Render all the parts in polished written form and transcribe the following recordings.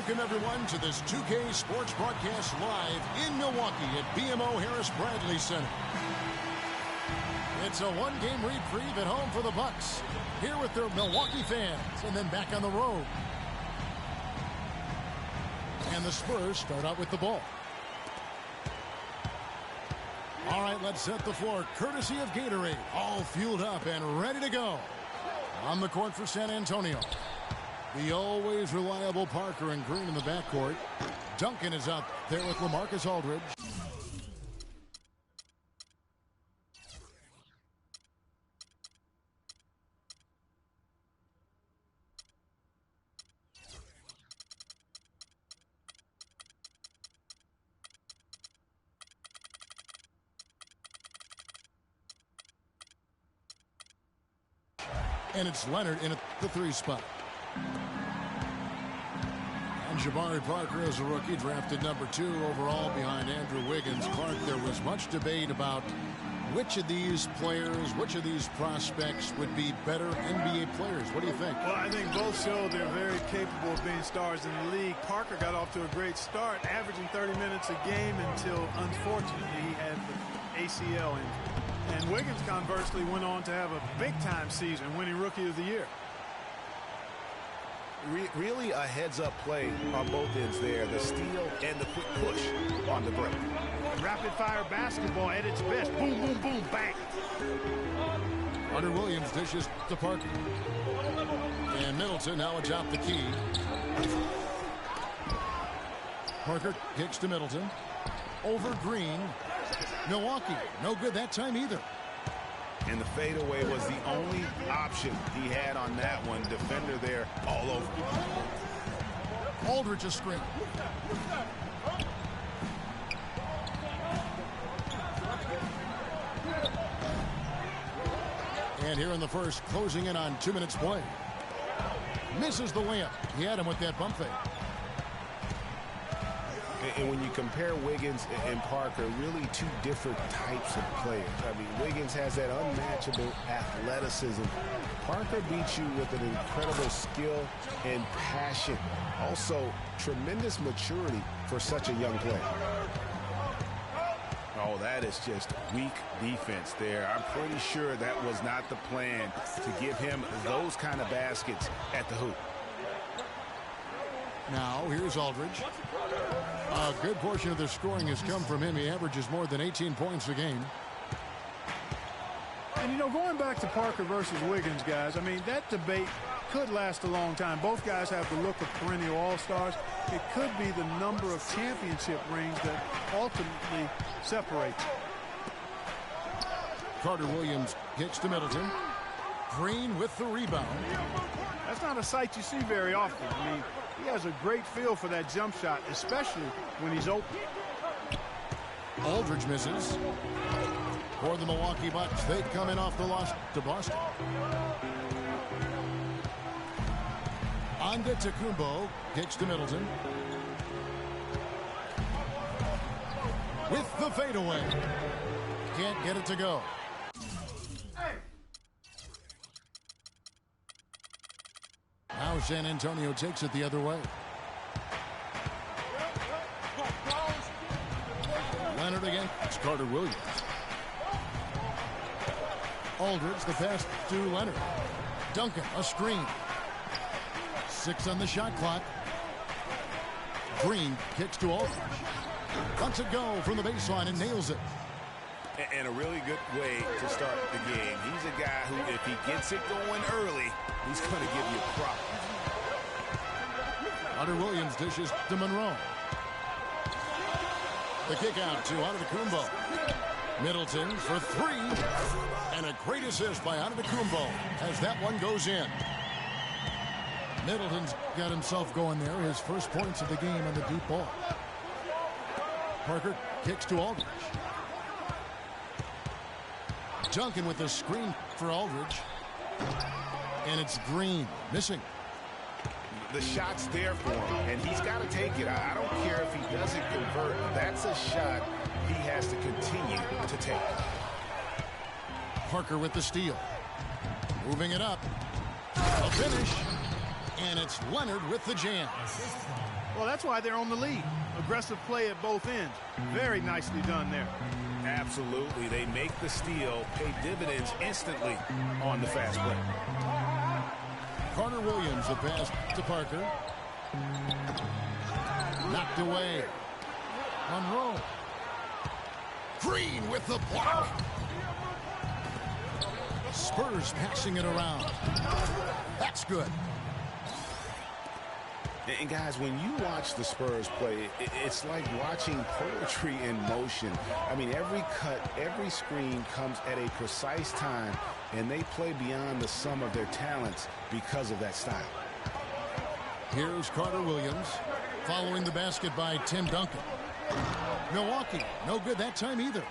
Welcome, everyone, to this 2K Sports broadcast live in Milwaukee at BMO Harris Bradley Center. It's a one-game reprieve at home for the Bucks, here with their Milwaukee fans, and then back on the road. And the Spurs start out with the ball. All right, let's set the floor, courtesy of Gatorade, all fueled up and ready to go. On the court for San Antonio. The always reliable Parker and Green in the backcourt. Duncan is out there with LaMarcus Aldridge. And it's Leonard in at the 3 spot. And Jabari Parker is a rookie, drafted number 2 overall behind Andrew Wiggins. Clark, there was much debate about which of these players, which of these prospects would be better NBA players. What do you think? Well, I think both show they're very capable of being stars in the league. Parker got off to a great start, averaging 30 minutes a game until, unfortunately, he had the ACL injury. And Wiggins, conversely, went on to have a big-time season, winning Rookie of the Year. Really a heads-up play on both ends there. The steal and the quick push on the break. Rapid-fire basketball at its best. Boom, boom, boom, bang. Hunter Williams dishes to Parker. And Middleton now atop the key. Parker kicks to Middleton. Over Green. Milwaukee, no good that time either. And the fadeaway was the only option he had on that one. Defender there all over. Aldridge a screen. And here in the first, closing in on 2 minutes play. Misses the layup. He had him with that bump fake. And when you compare Wiggins and Parker, really 2 different types of players. I mean, Wiggins has that unmatchable athleticism. Parker beats you with an incredible skill and passion. Also, tremendous maturity for such a young player. Oh, that is just weak defense there. I'm pretty sure that was not the plan to give him those kind of baskets at the hoop. Now, here's Aldridge. A good portion of the scoring has come from him. He averages more than 18 points a game. And, you know, going back to Parker versus Wiggins, guys, I mean, that debate could last a long time. Both guys have the look of perennial all-stars. It could be the number of championship rings that ultimately separate them. Carter Williams kicks to Middleton. Green with the rebound. That's not a sight you see very often. I mean, he has a great feel for that jump shot, especially when he's open. Aldridge misses. For the Milwaukee Bucks, they come in off the loss to Boston. Antetokounmpo kicks to Middleton. With the fadeaway. Can't get it to go. Now San Antonio takes it the other way. Leonard again. It's Carter Williams. Aldridge, the pass to Leonard. Duncan, a screen. 6 on the shot clock. Green kicks to Aldridge. Lets it go from the baseline and nails it. And a really good way to start the game. He's a guy who, if he gets it going early, he's going to give you a prop. Hunter Williams dishes to Monroe. The kick out to Antetokounmpo. Middleton for 3. And a great assist by Antetokounmpo as that one goes in. Middleton's got himself going there. His first points of the game on the deep ball. Parker kicks to Aldridge. Duncan with the screen for Aldridge. And it's Green missing. The shot's there for him, and he's got to take it. I don't care if he doesn't convert. That's a shot he has to continue to take. Parker with the steal. Moving it up. A finish. And it's Leonard with the jam. Well, that's why they're on the lead. Aggressive play at both ends. Very nicely done there. Absolutely. They make the steal, pay dividends instantly on the fast break. Carter Williams, the pass to Parker. Knocked away. Monroe. Green with the block. Spurs passing it around. That's good. And guys, when you watch the Spurs play, it's like watching poetry in motion. I mean, every cut, every screen comes at a precise time, and they play beyond the sum of their talents because of that style. Here's Carter Williams, following the basket by Tim Duncan. Milwaukee, no good that time either.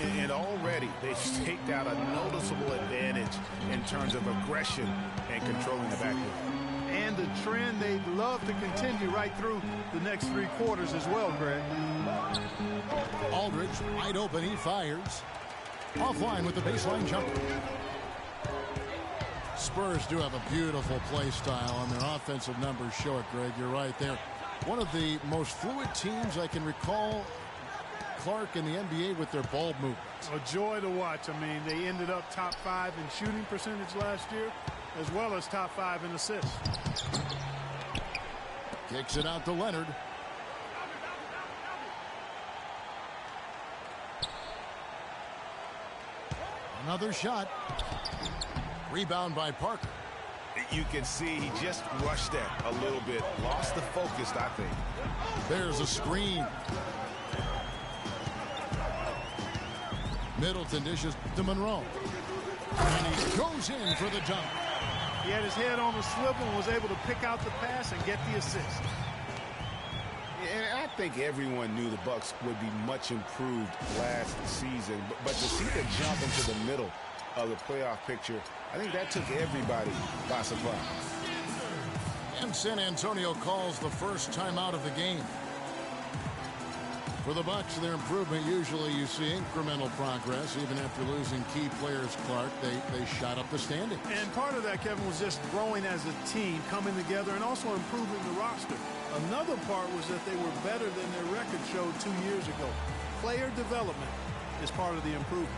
And already they've staked out a noticeable advantage in terms of aggression and controlling the backcourt. And the trend they'd love to continue right through the next 3 quarters as well, Greg. Aldridge wide open, he fires. Offline with the baseline jumper. Spurs do have a beautiful play style, and their offensive numbers show it, Greg. You're right there. One of the most fluid teams I can recall, Clark, in the NBA with their ball movements. A joy to watch. I mean, they ended up top 5 in shooting percentage last year, as well as top 5 in assists. Kicks it out to Leonard. Another shot. Rebound by Parker. You can see he just rushed that a little bit. Lost the focus, I think. There's a screen. Middleton dishes to Monroe. And he goes in for the dunk. He had his head on the swivel and was able to pick out the pass and get the assist. And I think everyone knew the Bucks would be much improved last season. But to see the jump into the middle of the playoff picture, I think that took everybody by surprise. And San Antonio calls the first timeout of the game. For the Bucks, their improvement, usually you see incremental progress. Even after losing key players, Clark, they shot up the standings. And part of that, Kevin, was just growing as a team, coming together, and also improving the roster. Another part was that they were better than their record showed 2 years ago. Player development is part of the improvement.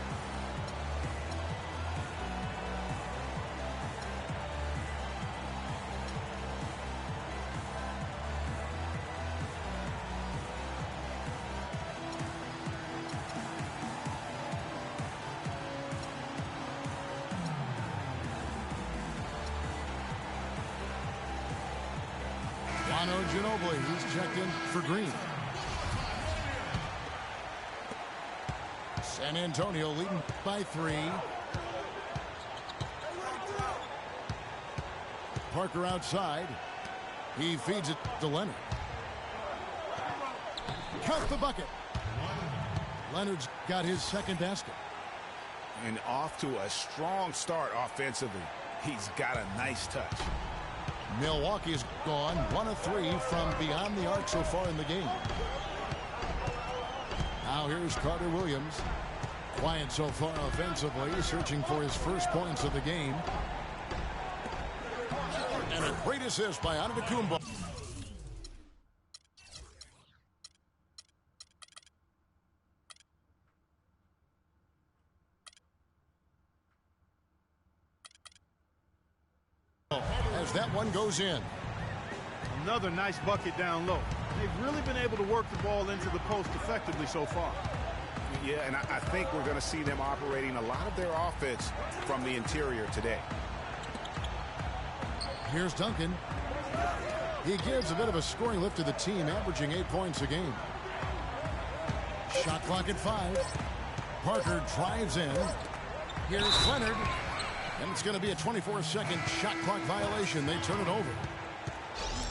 He's checked in for Green. San Antonio leading by 3. Parker outside. He feeds it to Leonard. Count the bucket. Leonard's got his second basket. And off to a strong start offensively. He's got a nice touch. Milwaukee is gone 1 of 3 from beyond the arc so far in the game. Now here's Carter Williams. Quiet so far offensively, searching for his first points of the game. And a great assist by Antetokounmpo. As that one goes in. Another nice bucket down low. They've really been able to work the ball into the post effectively so far. Yeah, and I think we're going to see them operating a lot of their offense from the interior today. Here's Duncan. He gives a bit of a scoring lift to the team, averaging 8 points a game. Shot clock at 5. Parker drives in. Here's Leonard. And it's going to be a 24-second shot clock violation. They turn it over.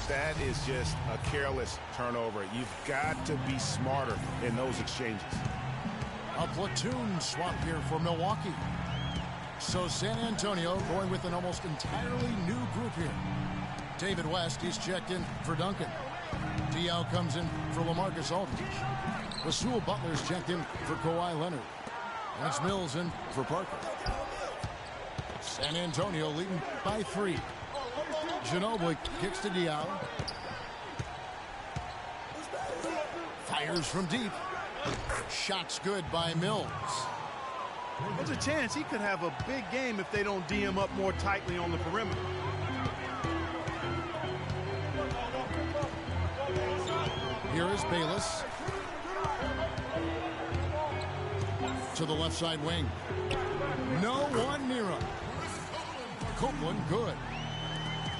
That is just a careless turnover. You've got to be smarter in those exchanges. A platoon swap here for Milwaukee. So San Antonio going with an almost entirely new group here. David West, he's checked in for Duncan. Diaw comes in for LaMarcus Aldridge. Rasul Butler's checked in for Kawhi Leonard. And it's Mills in for Parker. San Antonio leading by 3. Ginobili kicks to Diaw. Fires from deep. Shot's good by Mills. There's a chance he could have a big game if they don't D him up more tightly on the perimeter. Here is Bayless. To the left side wing. No one near him. Copeland good.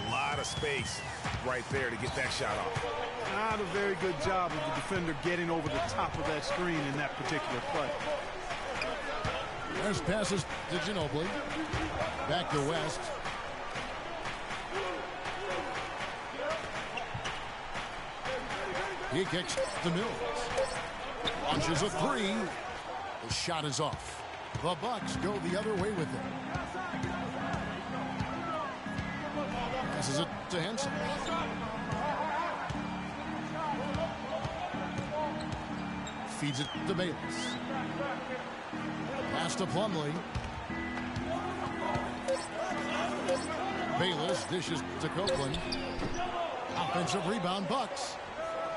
A lot of space right there to get that shot off. Not a very good job of the defender getting over the top of that screen in that particular play. There's passes to Ginobili. Back to West. He kicks to Mills. Launches a three. The shot is off. The Bucks go the other way with it. Passes it to Henson. Feeds it to Bayless. Pass to Plumlee. Bayless dishes to Copeland. Offensive rebound, Bucks.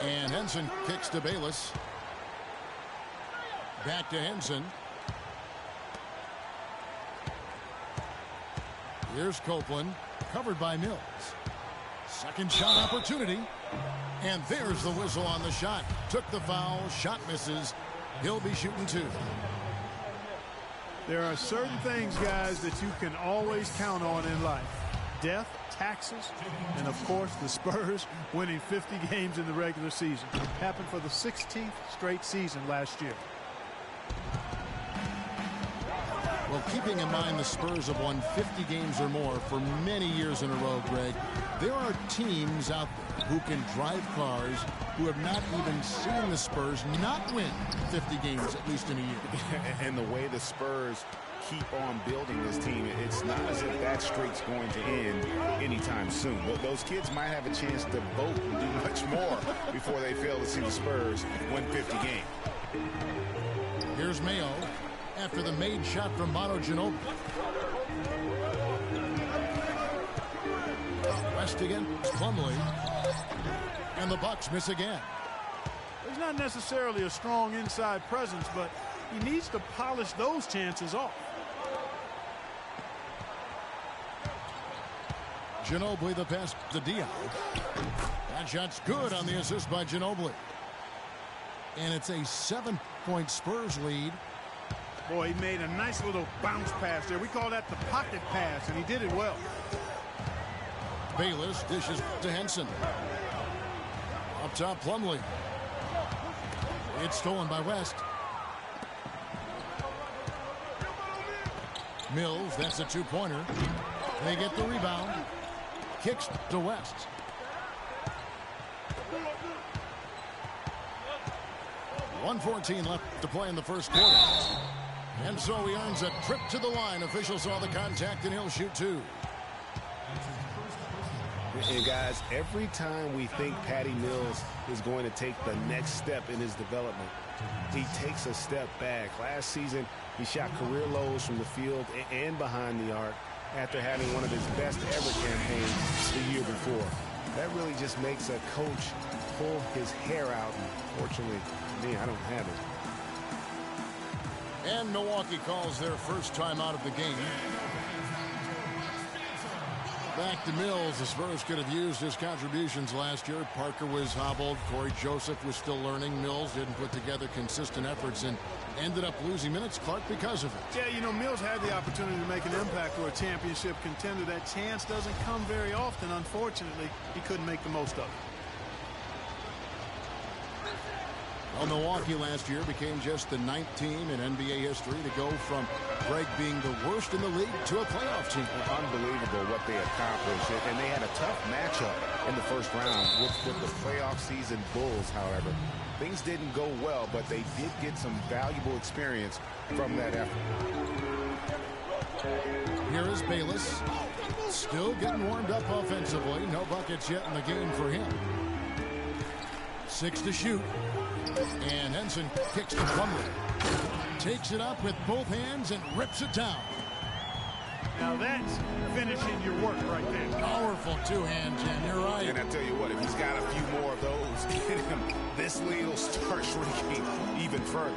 And Henson kicks to Bayless. Back to Henson. Here's Copeland. Covered by Mills. Second shot opportunity. And there's the whistle on the shot. Took the foul. Shot misses. He'll be shooting two. There are certain things, guys, that you can always count on in life. Death, taxes, and of course the Spurs winning 50 games in the regular season. Happened for the 16th straight season last year. Well, keeping in mind the Spurs have won 50 games or more for many years in a row, Greg, there are teams out there who can drive cars who have not even seen the Spurs not win 50 games, at least in a year. And the way the Spurs keep on building this team, it's not as if that streak's going to end anytime soon. Those kids might have a chance to vote and do much more before they fail to see the Spurs win 50 games. Here's Mayo after the made shot from Mono Ginobili. West again, Plumlee. And the Bucks miss again. He's not necessarily a strong inside presence, but he needs to polish those chances off. Ginobili the pass to Dion. That shot's good on the assist by Ginobili. And it's a 7-point Spurs lead. Boy, he made a nice little bounce pass there. We call that the pocket pass, and he did it well. Bayless dishes to Henson. Up top, Plumlee. It's stolen by West. Mills, that's a two-pointer. They get the rebound. Kicks to West. .114 left to play in the first quarter. And so he earns a trip to the line. Officials saw the contact, and he'll shoot two. And guys, every time we think Patty Mills is going to take the next step in his development, he takes a step back. Last season, he shot career lows from the field and behind the arc after having one of his best ever campaigns the year before. That really just makes a coach pull his hair out. Unfortunately, for me, I don't have it. And Milwaukee calls their first time out of the game. Back to Mills. The Spurs could have used his contributions last year. Parker was hobbled. Corey Joseph was still learning. Mills didn't put together consistent efforts and ended up losing minutes, Clark, because of it. Yeah, you know, Mills had the opportunity to make an impact for a championship contender. That chance doesn't come very often. Unfortunately, he couldn't make the most of it. Well, Milwaukee last year became just the 9th team in NBA history to go from Greg being the worst in the league to a playoff team. Unbelievable what they accomplished. And they had a tough matchup in the first round with the playoff season Bulls, however. Things didn't go well, but they did get some valuable experience from that effort. Here is Bayless. Still getting warmed up offensively. No buckets yet in the game for him. 6 to shoot. And Henson kicks to Plumlee. Takes it up with both hands and rips it down. Now that's finishing your work right there. Powerful two-hand jam. You're right. And I tell you what, if he's got a few more of those in him, this lead will start shrinking even further.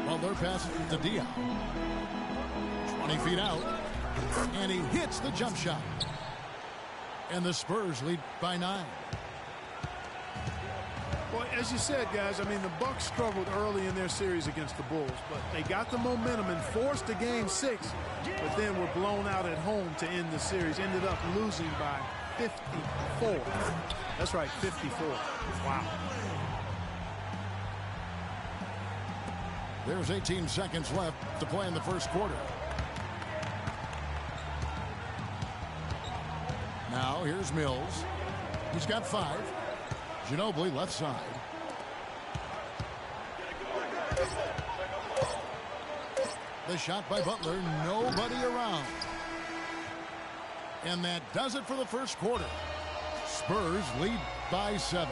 Well, they're passing to Dion. 20 feet out. And he hits the jump shot. And the Spurs lead by 9. Well, as you said, guys, I mean, the Bucks struggled early in their series against the Bulls, but they got the momentum and forced a game 6, but then were blown out at home to end the series. Ended up losing by 54. That's right, 54. Wow. There's 18 seconds left to play in the first quarter. Now here's Mills. He's got 5. Ginobili left side. The shot by Butler. Nobody around. And that does it for the first quarter. Spurs lead by 7.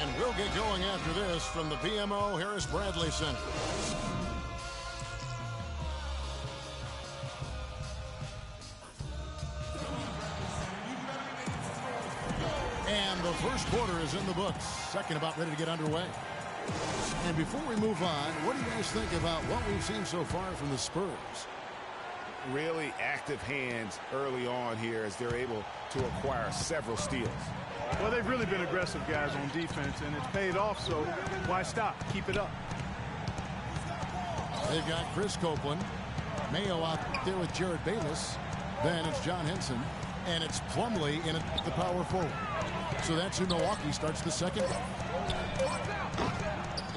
And we'll get going after this from the BMO Harris Bradley Center. And the first quarter is in the books. Second about ready to get underway. And before we move on, what do you guys think about what we've seen so far from the Spurs? Really active hands early on here as they're able to acquire several steals. Well, they've really been aggressive, guys, on defense, and it's paid off, so why stop? Keep it up. They've got Chris Copeland, Mayo out there with Jared Bayless. Then it's John Henson, and it's Plumlee in at the power forward. So that's who Milwaukee starts the second.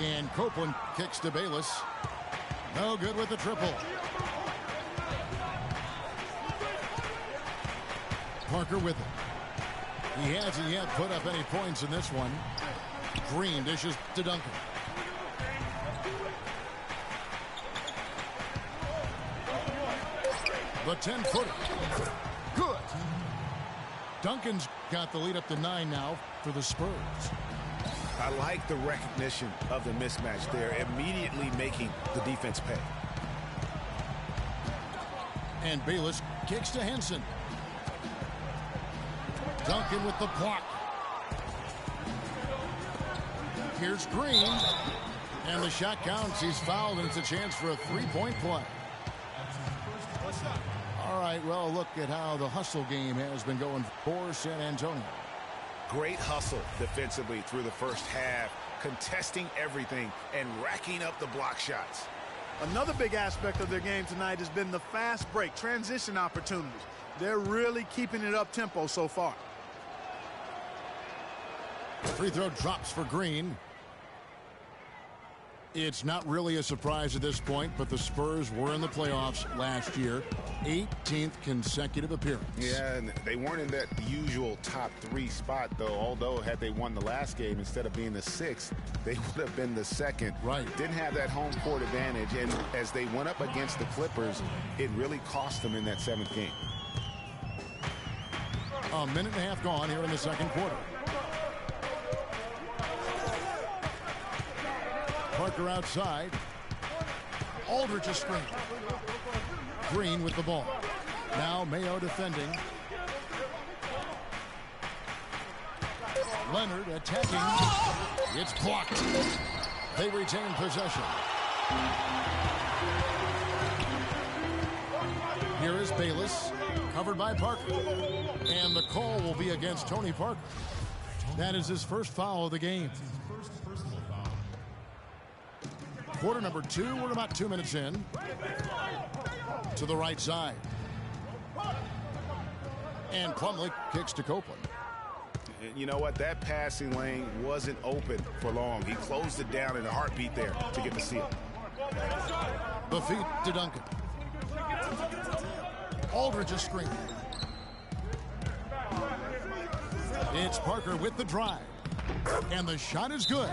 And Copeland kicks to Bayless. No good with the triple. Parker with it. He hasn't yet put up any points in this one. Green dishes to Duncan. The 10-footer. Good. Duncan's got the lead up to 9 now for the Spurs. I like the recognition of the mismatch there, immediately making the defense pay. And Bayless kicks to Henson. Duncan with the block. Here's Green. And the shot counts. He's fouled, and it's a chance for a three-point play. All right, well, look at how the hustle game has been going for San Antonio. Great hustle defensively through the first half, contesting everything and racking up the block shots. Another big aspect of their game tonight has been the fast break, transition opportunities. They're really keeping it up tempo so far. Free throw drops for Green. It's not really a surprise at this point, but the Spurs were in the playoffs last year. 18th consecutive appearance. Yeah, and they weren't in that usual top 3 spot, though. Although, had they won the last game, instead of being the 6th, they would have been the 2nd. Right. Didn't have that home court advantage, and as they went up against the Clippers, it really cost them in that 7th game. A minute and a half gone here in the second quarter. Parker outside. Aldridge a screen. Green with the ball. Now Mayo defending. Leonard attacking. It's blocked. They retain possession. Here is Bayless, covered by Parker. And the call will be against Tony Parker. That is his first foul of the game. Quarter number 2, we're about 2 minutes in. To the right side. And Plumlee kicks to Copeland. You know what? That passing lane wasn't open for long. He closed it down in a heartbeat there to get the steal. The feed to Duncan. Aldridge a screen. It's Parker with the drive. And the shot is good.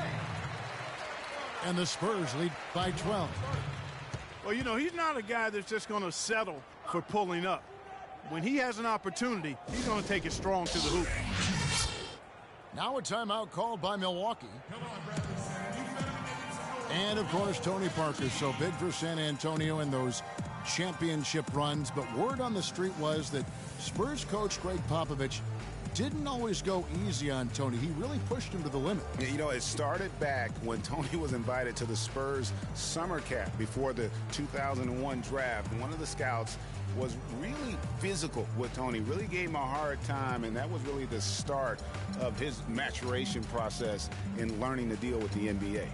And the Spurs lead by 12. Well, you know, he's not a guy that's just going to settle for pulling up. When he has an opportunity, he's going to take it strong to the hoop. Now a timeout called by Milwaukee. And, of course, Tony Parker. So big for San Antonio in those championship runs, but word on the street was that Spurs coach Greg Popovich didn't always go easy on Tony. He really pushed him to the limit. You know, it started back when Tony was invited to the Spurs summer camp before the 2001 draft. One of the scouts was really physical with Tony, really gave him a hard time, and that was really the start of his maturation process in learning to deal with the NBA.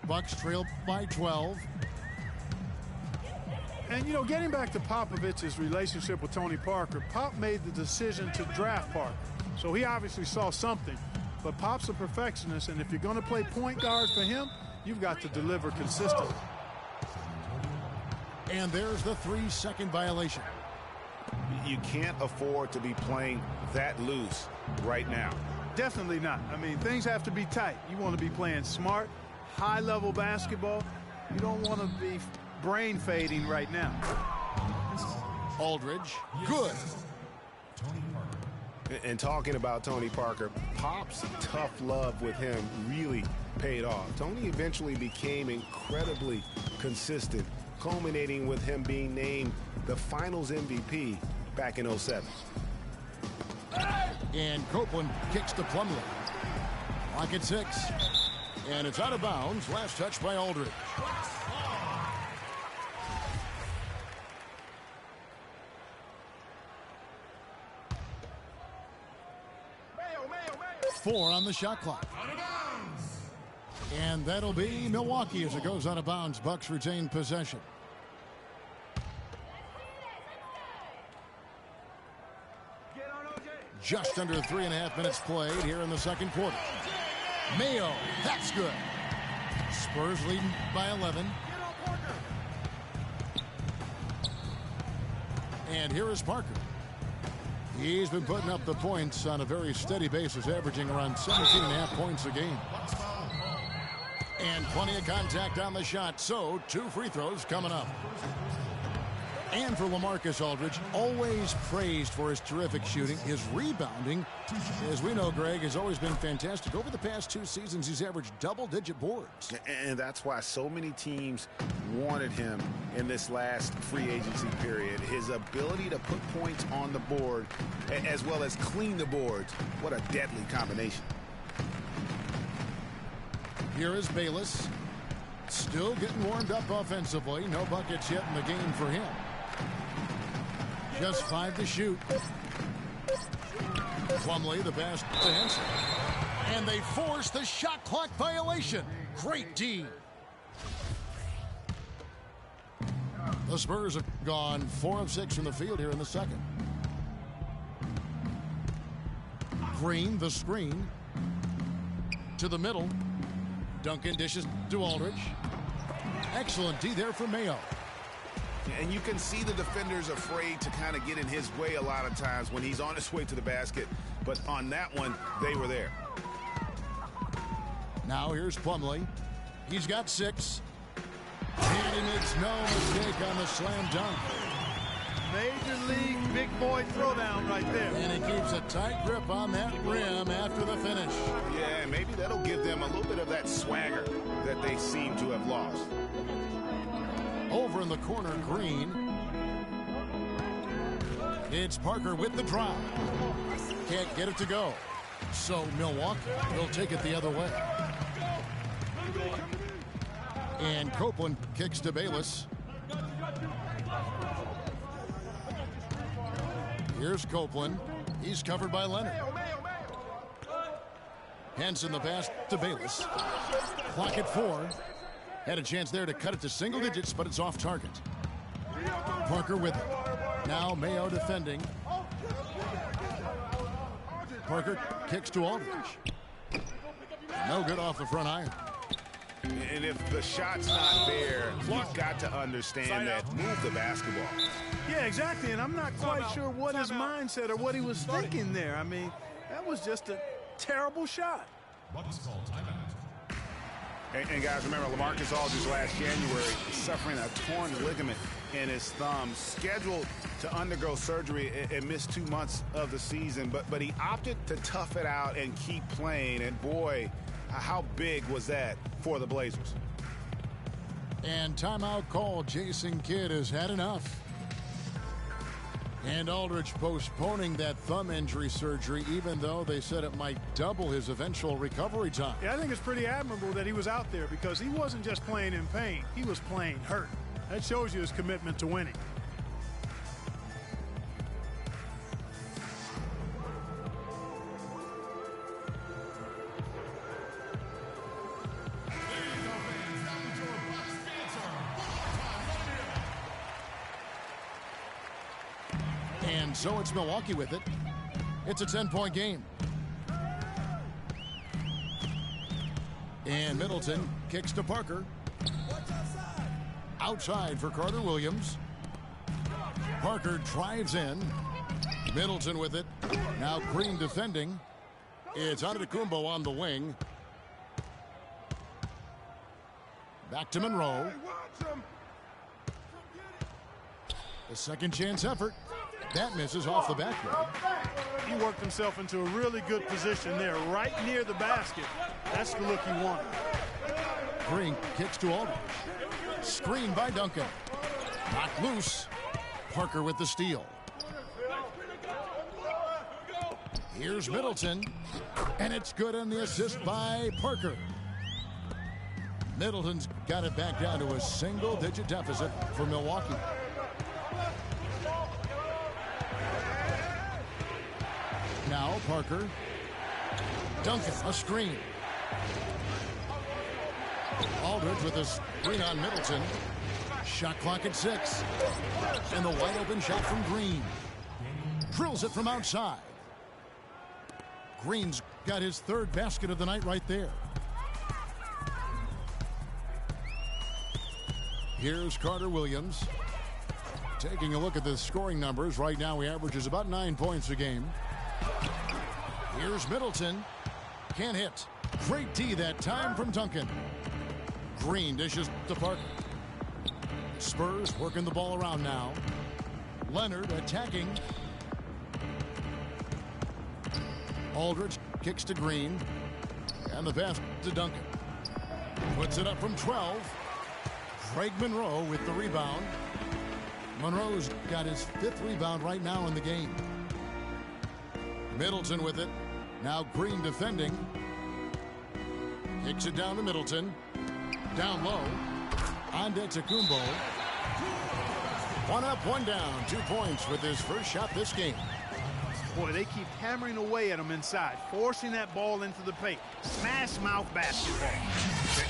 Bucks trail by 12. And, you know, getting back to Popovich's relationship with Tony Parker, Pop made the decision to draft Parker. So he obviously saw something. But Pop's a perfectionist, and if you're going to play point guard for him, you've got to deliver consistently. And there's the 3-second violation. You can't afford to be playing that loose right now. Definitely not. I mean, things have to be tight. You want to be playing smart, high-level basketball. You don't want to be brain fading right now. Aldridge, good. And talking about Tony Parker, Pop's tough love with him really paid off. Tony eventually became incredibly consistent, culminating with him being named the Finals MVP back in '07. And Copeland kicks to Plumlee. Clock at 6. And it's out of bounds. Last touch by Aldridge. Four on the shot clock. And that'll be Milwaukee as it goes out of bounds. Bucks retain possession. Just under 3.5 minutes played here in the second quarter. Mayo, that's good. Spurs leading by 11. And here is Parker. He's been putting up the points on a very steady basis, averaging around 17.5 points a game. And plenty of contact on the shot, so 2 free throws coming up. And for LaMarcus Aldridge, always praised for his terrific shooting. His rebounding, as we know, Greg, has always been fantastic. Over the past 2 seasons, he's averaged double-digit boards. And that's why so many teams wanted him in this last free agency period. His ability to put points on the board as well as clean the boards. What a deadly combination. Here is Bayless. Still getting warmed up offensively. No buckets yet in the game for him. Just 5 to shoot. Plumlee, the pass to Henson. And they force the shot clock violation. Great D. The Spurs have gone 4 of 6 from the field here in the second. Green, the screen. To the middle. Duncan dishes to Aldridge. Excellent D there for Mayo. And you can see the defenders afraid to kind of get in his way a lot of times when he's on his way to the basket. But on that one, they were there. Now here's Plumlee. He's got 6. And he makes no mistake on the slam dunk. Major league big boy throwdown right there. And he keeps a tight grip on that rim after the finish. Yeah, maybe that'll give them a little bit of that swagger that they seem to have lost. Over in the corner, Green. It's Parker with the drive. Can't get it to go. So Milwaukee will take it the other way. And Copeland kicks to Bayless. Here's Copeland. He's covered by Leonard. Henson the pass to Bayless. Clock at 4. Had a chance there to cut it to single digits, but it's off target. Parker with it. Now Mayo defending. Parker kicks to Aldridge. No good off the front iron. And if the shot's not there, you've got to understand that. Move the basketball. Yeah, exactly. And I'm not quite sure what his mindset or what he was thinking there. I mean, that was just a terrible shot. Bucks call timeout. And guys, remember, LaMarcus Aldridge last January suffering a torn ligament in his thumb, scheduled to undergo surgery and miss 2 months of the season. But he opted to tough it out and keep playing. And boy, how big was that for the Blazers? And timeout call. Jason Kidd has had enough. And Aldridge postponing that thumb injury surgery, even though they said it might double his eventual recovery time. Yeah, I think it's pretty admirable that he was out there because he wasn't just playing in pain. He was playing hurt. That shows you his commitment to winning. And so it's Milwaukee with it. It's a 10-point game. And Middleton kicks to Parker. Outside for Carter Williams. Parker drives in. Middleton with it. Now Green defending. It's Antetokounmpo on the wing. Back to Monroe. The second chance effort. That misses off the backboard. He worked himself into a really good position there, right near the basket. That's the look he wanted. Green kicks to Aldridge. Screen by Duncan. Knocked loose. Parker with the steal. Here's Middleton. And it's good on the assist by Parker. Middleton's got it back down to a single-digit deficit for Milwaukee. Now Parker. Duncan, a screen. Aldridge with a screen on Middleton. Shot clock at 6. And the wide open shot from Green. Drills it from outside. Green's got his third basket of the night right there. Here's Carter Williams. Taking a look at the scoring numbers. Right now he averages about 9 points a game. Here's Middleton. Can't hit. Great D that time from Duncan. Green dishes to Parker. Spurs working the ball around now. Leonard attacking. Aldridge kicks to Green. And the pass to Duncan. Puts it up from 12. Craig Monroe with the rebound. Monroe's got his 5th rebound right now in the game. Middleton with it. Now Green defending. Kicks it down to Middleton. Down low. Antetokounmpo. 1 up, 1 down. 2 points with his first shot this game. Boy, they keep hammering away at him inside, forcing that ball into the paint. Smash mouth basketball.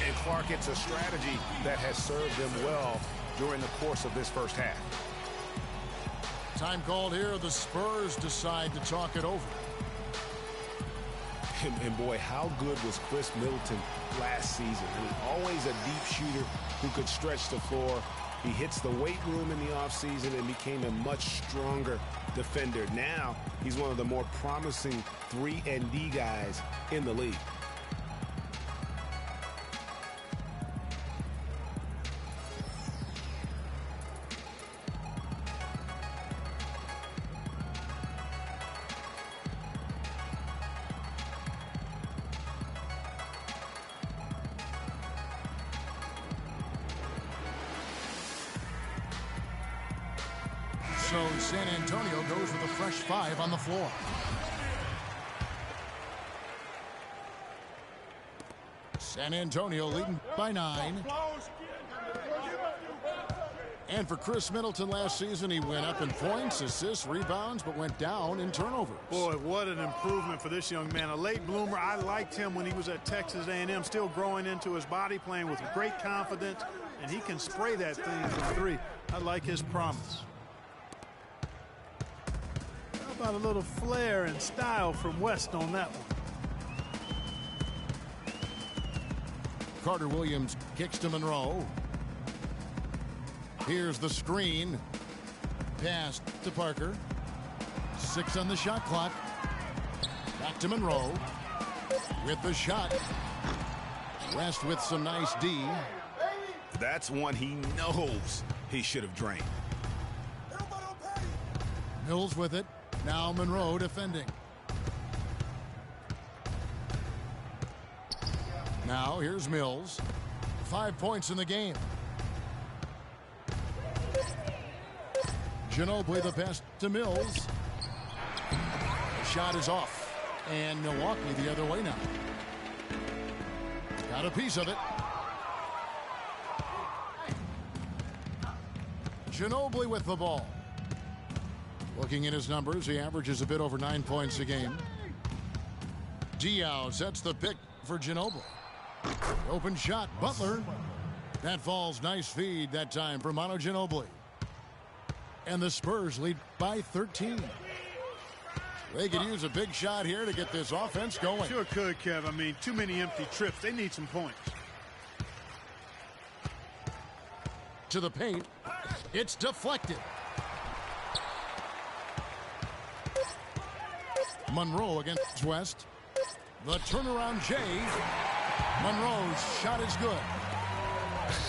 And Clark, it's a strategy that has served them well during the course of this first half. Time called here. The Spurs decide to talk it over. And boy, how good was Chris Middleton last season? I mean, always a deep shooter who could stretch the floor. He hits the weight room in the offseason and became a much stronger defender. Now, he's one of the more promising 3-and-D guys in the league. So San Antonio goes with a fresh 5 on the floor. San Antonio leading by 9. And for Chris Middleton last season, he went up in points, assists, rebounds, but went down in turnovers. Boy, what an improvement for this young man. A late bloomer. I liked him when he was at Texas A&M, still growing into his body, playing with great confidence, and he can spray that thing from 3. I like his promise. How about a little flair and style from West on that one? Carter Williams kicks to Monroe. Here's the screen. Pass to Parker. 6 on the shot clock. Back to Monroe. With the shot. West with some nice D. That's one he knows he should have drained. Mills with it. Now Monroe defending. Now here's Mills. 5 points in the game. Ginobili the pass to Mills. The shot is off. And Milwaukee the other way now. Got a piece of it. Ginobili with the ball. Looking at his numbers, he averages a bit over 9 points a game. Diaw sets the pick for Ginobili. Open shot, Butler. That falls. Nice feed that time for Manu Ginobili. And the Spurs lead by 13. They could use a big shot here to get this offense going. Sure could, Kev. I mean, too many empty trips. They need some points. To the paint. It's deflected. Monroe against West. The turnaround Jay. Monroe's shot is good.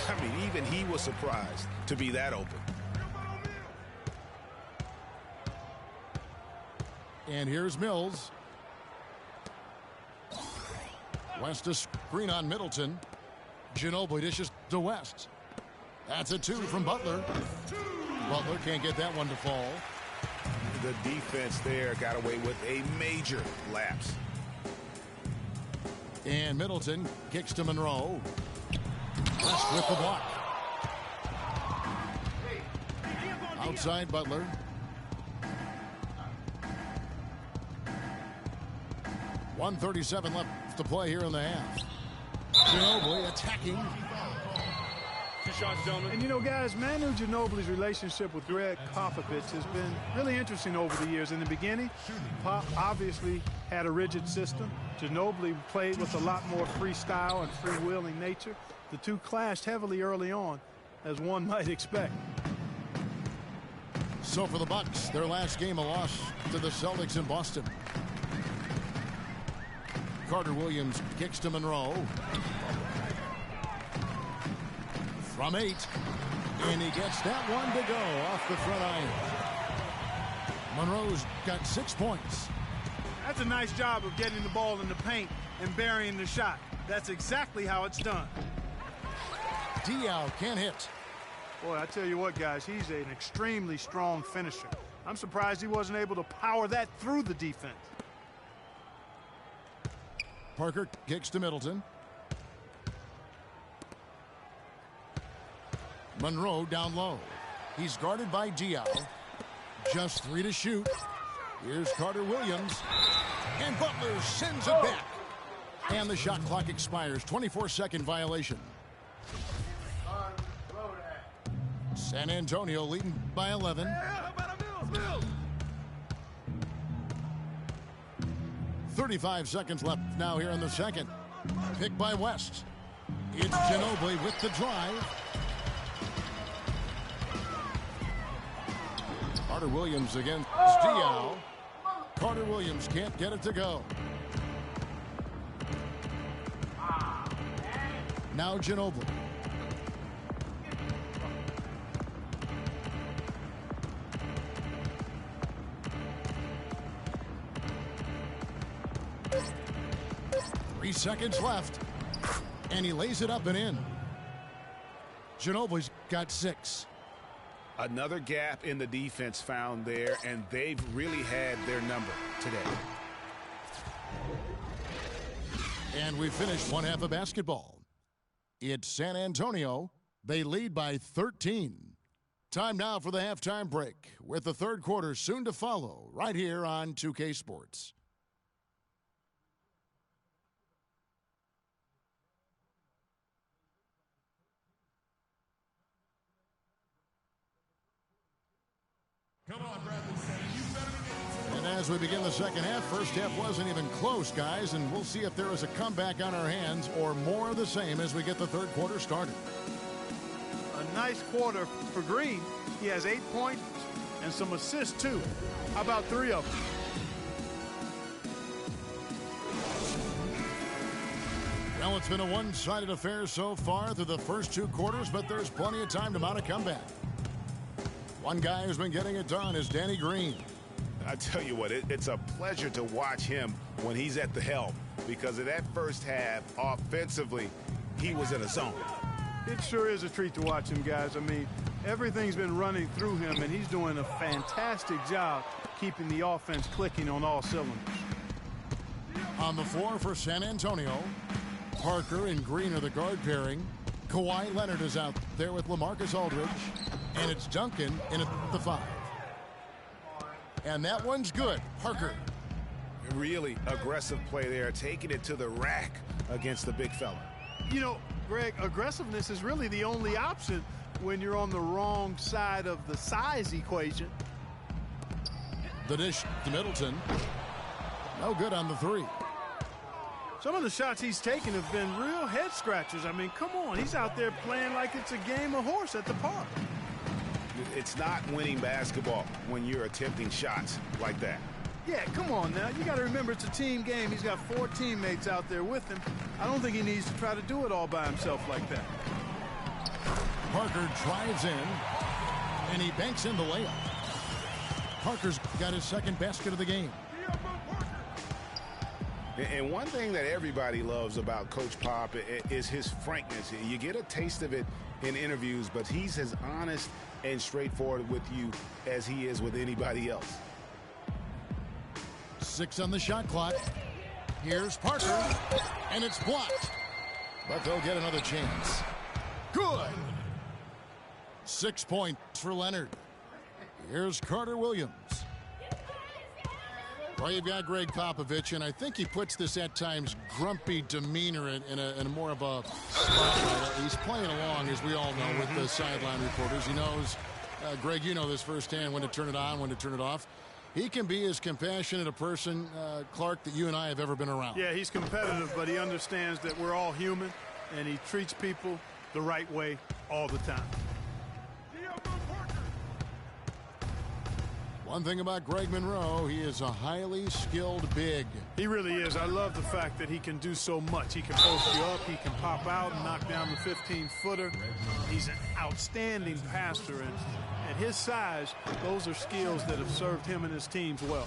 I mean, even he was surprised to be that open. And here's Mills. West a screen on Middleton. Ginobili dishes to West. That's a 2 from Butler. Butler can't get that one to fall. The defense there got away with a major lapse. And Middleton kicks to Monroe. West with the block. Outside Butler. .137 left to play here in the half. Ginobili attacking. 2 shots, gentlemen. And you know, guys, Manu Ginobili's relationship with Greg Popovich has been really interesting over the years. In the beginning, Pop obviously had a rigid system. Ginobili played with a lot more freestyle and free-wheeling nature. The two clashed heavily early on, as one might expect. So for the Bucks, their last game a loss to the Celtics in Boston. Carter Williams kicks to Monroe. From 8. And he gets that one to go off the front iron. Monroe's got 6 points. That's a nice job of getting the ball in the paint and burying the shot. That's exactly how it's done. Diaw can't hit. Boy, I tell you what, guys, he's an extremely strong finisher. I'm surprised he wasn't able to power that through the defense. Parker kicks to Middleton. Monroe down low. He's guarded by Diaw. Just 3 to shoot. Here's Carter Williams. And Butler sends it back. And the shot clock expires. 24-second violation. San Antonio leading by 11. 35 seconds left now here in the second. Pick by West. It's Ginobili with the drive. Carter Williams against Diaw. Carter Williams can't get it to go. Now Ginobili. Three seconds left. And he lays it up and in. Ginobili's got 6. Another gap in the defense found there, and they've really had their number today. And we finished one half of basketball. It's San Antonio. They lead by 13. Time now for the halftime break, with the third quarter soon to follow right here on 2K Sports. Come on, Bradley Center. You better be getting to And as we begin the second half, first half wasn't even close, guys, and we'll see if there is a comeback on our hands or more of the same as we get the third quarter started. A nice quarter for Green. He has 8 points and some assists, too. How about 3 of them? Well, it's been a one-sided affair so far through the first 2 quarters, but there's plenty of time to mount a comeback. One guy who's been getting it done is Danny Green. I tell you what, it's a pleasure to watch him when he's at the helm, because of that first half, offensively, he was in a zone. It sure is a treat to watch him, guys. I mean, everything's been running through him, and he's doing a fantastic job keeping the offense clicking on all cylinders. On the floor for San Antonio, Parker and Green are the guard pairing. Kawhi Leonard is out there with LaMarcus Aldridge. And it's Duncan in at the 5. And that one's good. Parker. Really aggressive play there, taking it to the rack against the big fella. You know, Greg, aggressiveness is really the only option when you're on the wrong side of the size equation. The dish to Middleton. No good on the 3. Some of the shots he's taken have been real head scratchers. I mean, come on. He's out there playing like it's a game of horse at the park. It's not winning basketball when you're attempting shots like that. Yeah, come on now. You got to remember it's a team game. He's got 4 teammates out there with him. I don't think he needs to try to do it all by himself like that. Parker drives in, and he banks in the layup. Parker's got his second basket of the game. And one thing that everybody loves about Coach Pop is his frankness. You get a taste of it in interviews, but he's as honest and straightforward with you as he is with anybody else. 6 on the shot clock. Here's Parker, and it's blocked. But they'll get another chance. Good. 6 points for Leonard. Here's Carter Williams. Well, you've got Greg Popovich, and I think he puts this at times grumpy demeanor in a more of a spotlight. He's playing along, as we all know, with the sideline reporters. He knows, Greg, you know this firsthand, when to turn it on, when to turn it off. He can be as compassionate a person, Clark, that you and I have ever been around. Yeah, he's competitive, but he understands that we're all human, and he treats people the right way all the time. One thing about Greg Monroe, he is a highly skilled big. He really is. I love the fact that he can do so much. He can post you up, he can pop out and knock down the 15-footer. He's an outstanding passer, and at his size, those are skills that have served him and his teams well.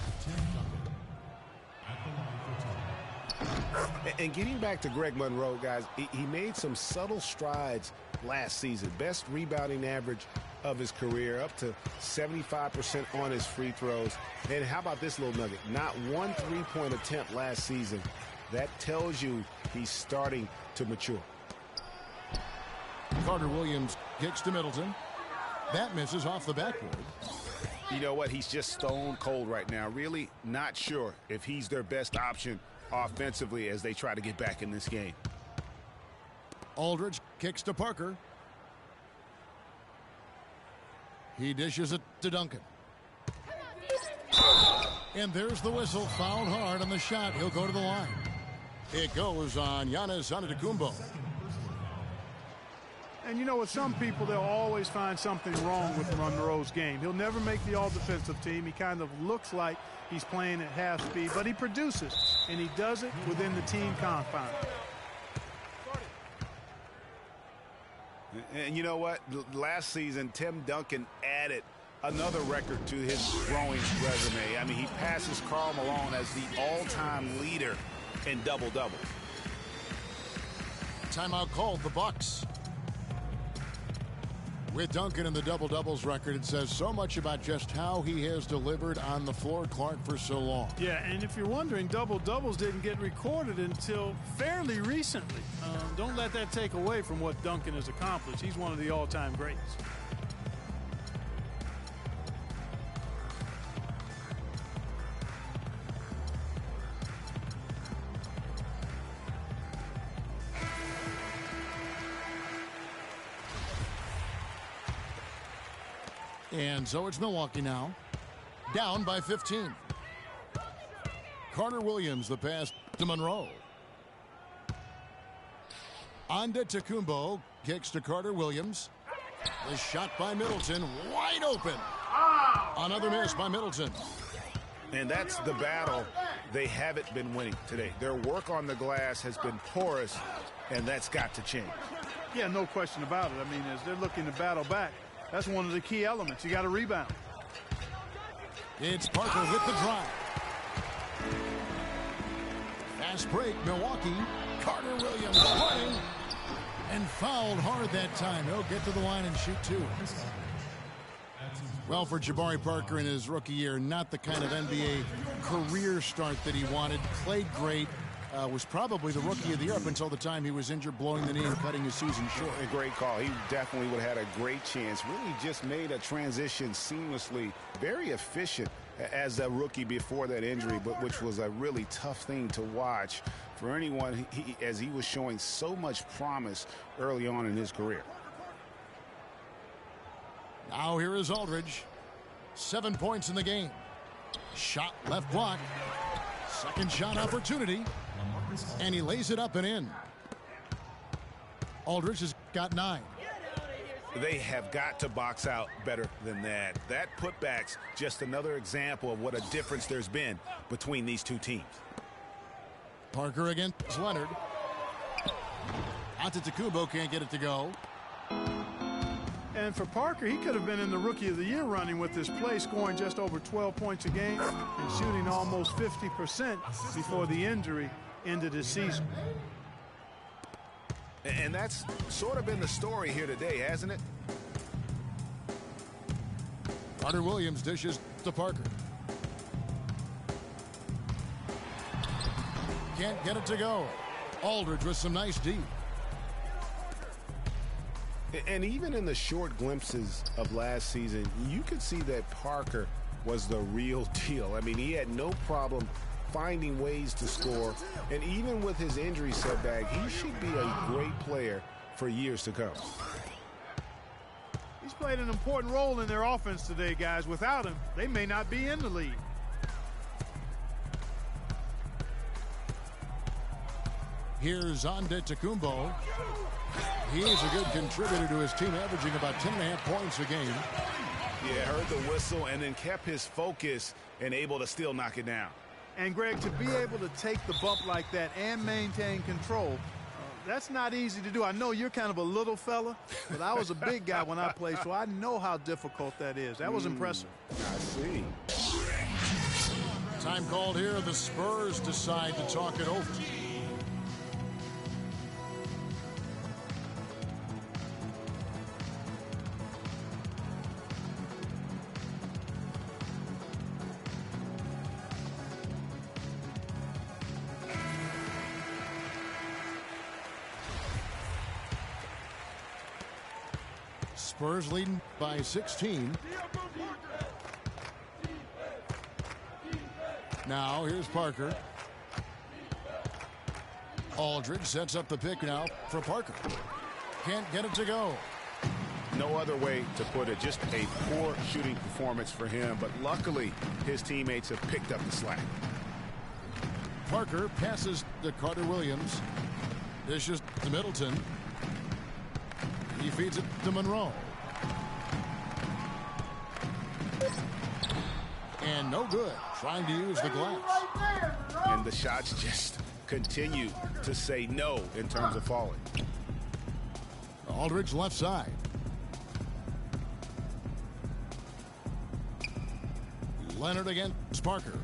And getting back to Greg Monroe, guys, he made some subtle strides last season. Best rebounding average of his career, up to 75% on his free throws. And how about this little nugget? Not one three-point attempt last season. That tells you he's starting to mature. Carter Williams kicks to Middleton. That misses off the backboard. You know what? He's just stone cold right now. Really not sure if he's their best option offensively as they try to get back in this game. Aldridge kicks to Parker. He dishes it to Duncan. And there's the whistle. Fouled hard on the shot. He'll go to the line. It goes on Giannis Antetokounmpo. And you know, with some people, they'll always find something wrong with Monroe's game. He'll never make the all-defensive team. He kind of looks like he's playing at half speed, but he produces, and he does it within the team confines. And you know what? Last season, Tim Duncan added another record to his growing resume. I mean, he passes Karl Malone as the all-time leader in double-double. Timeout called, the Bucks. With Duncan in the double-doubles record, it says so much about just how he has delivered on the floor, Clark, for so long. Yeah, and if you're wondering, double-doubles didn't get recorded until fairly recently. Don't let that take away from what Duncan has accomplished. He's one of the all-time greats. And so it's Milwaukee now. Down by 15. Carter Williams, the pass to Monroe. Antetokounmpo kicks to Carter Williams. The shot by Middleton, wide open. Another miss by Middleton. And that's the battle they haven't been winning today. Their work on the glass has been porous, and that's got to change. Yeah, no question about it. I mean, as they're looking to battle back, that's one of the key elements. You got to rebound. It's Parker with the drive. Fast break, Milwaukee. Carter Williams running and fouled hard that time. He'll get to the line and shoot two. Well, for Jabari Parker in his rookie year, not the kind of NBA career start that he wanted. Played great. Was probably the rookie of the year up until the time he was injured, blowing the knee and cutting his season short. A great call. He definitely would have had a great chance. Really just made a transition seamlessly. Very efficient as a rookie before that injury, but which was a really tough thing to watch for anyone as he was showing so much promise early on in his career. Now here is Aldridge. 7 points in the game. Shot left block. Second shot opportunity. And he lays it up and in. Aldridge has got 9. They have got to box out better than that. That putback's just another example of what a difference there's been between these two teams. Parker against Leonard. Antetokounmpo can't get it to go. And for Parker, he could have been in the Rookie of the Year running with this play, scoring just over 12 points a game and shooting almost 50% before the injury ended his season. And that's sort of been the story here today, hasn't it? Carter Williams dishes to Parker. Can't get it to go. Aldridge with some nice D. And even in the short glimpses of last season, you could see that Parker was the real deal. I mean, he had no problem finding ways to score. And even with his injury setback, he should be a great player for years to come. He's played an important role in their offense today, guys. Without him, they may not be in the league. Here's Antetokounmpo. He's a good contributor to his team, averaging about 10.5 points a game. Yeah, heard the whistle and then kept his focus and able to still knock it down. And, Greg, to be able to take the bump like that and maintain control, that's not easy to do. I know you're kind of a little fella, but I was a big guy when I played, so I know how difficult that is. That was impressive. I see. Time called here. The Spurs decide to talk it over. Spurs leading by 16. Now here's Parker. Aldridge sets up the pick now for Parker. Can't get it to go. No other way to put it. Just a poor shooting performance for him, but luckily his teammates have picked up the slack. Parker passes to Carter Williams. Dishes to Middleton. He feeds it to Monroe. And no good. Trying to use the glass. And the shots just continue to say no in terms of falling. Aldridge left side. Leonard against Parker.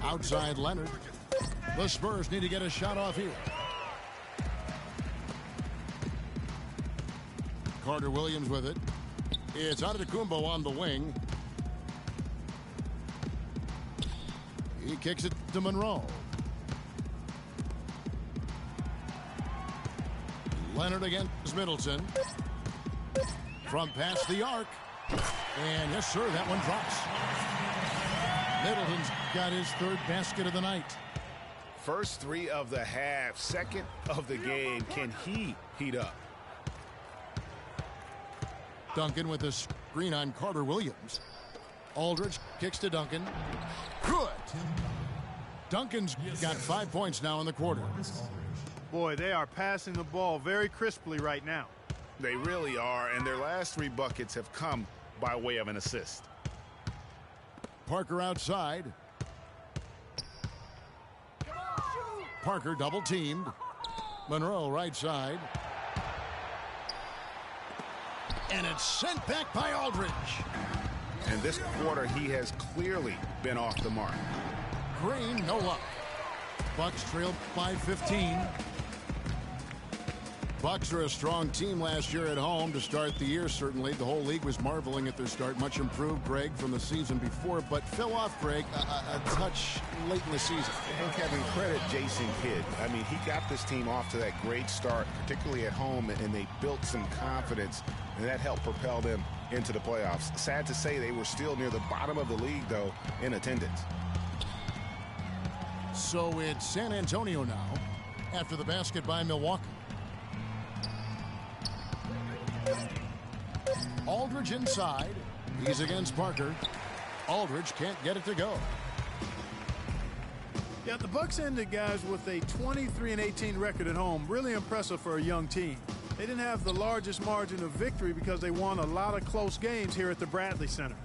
Outside Leonard. The Spurs need to get a shot off here. Carter Williams with it. It's Antetokounmpo on the wing. He kicks it to Monroe. Leonard against Middleton. From past the arc. And yes, sir, that one drops. Middleton's got his third basket of the night. First three of the half, second of the game. Can he heat up? Duncan with a screen on Carter Williams. Aldridge kicks to Duncan. Good. Duncan's got 5 points now in the quarter. Boy, they are passing the ball very crisply right now. They really are, and their last 3 buckets have come by way of an assist. Parker outside. Parker double teamed. Monroe right side. And it's sent back by Aldridge. And this quarter, he has clearly been off the mark. Green, no luck. Bucks trailed by 15. Bucks are a strong team last year at home to start the year. Certainly, the whole league was marveling at their start. Much improved, Greg, from the season before, but fell off, Greg, a touch late in the season. And Kevin, credit Jason Kidd. I mean, he got this team off to that great start, particularly at home, and they built some confidence, and that helped propel them into the playoffs. Sad to say they were still near the bottom of the league, though, in attendance. So it's San Antonio now after the basket by Milwaukee. Aldridge inside. He's against Parker. Aldridge can't get it to go. Yeah, the Bucks ended, guys, with a 23-18 record at home. Really impressive for a young team. They didn't have the largest margin of victory because they won a lot of close games here at the Bradley Center.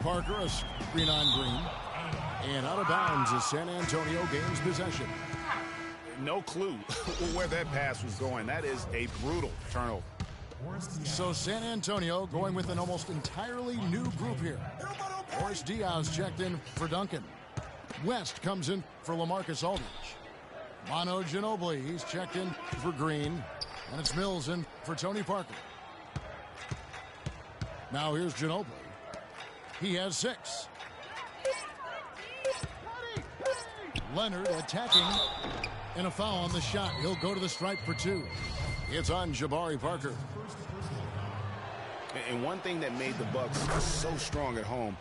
Parker, a screen on Green. And out of bounds as San Antonio gains possession. No clue where that pass was going. That is a brutal turnover. So San Antonio going with an almost entirely new group here. Boris Diaz checked in for Duncan. West comes in for LaMarcus Aldridge. Manu Ginobili, he's checked in for Green. And it's Mills in for Tony Parker. Now here's Ginobili. He has 6. Leonard attacking. And a foul on the shot. He'll go to the stripe for 2. It's on Jabari Parker. And one thing that made the Bucks so strong at home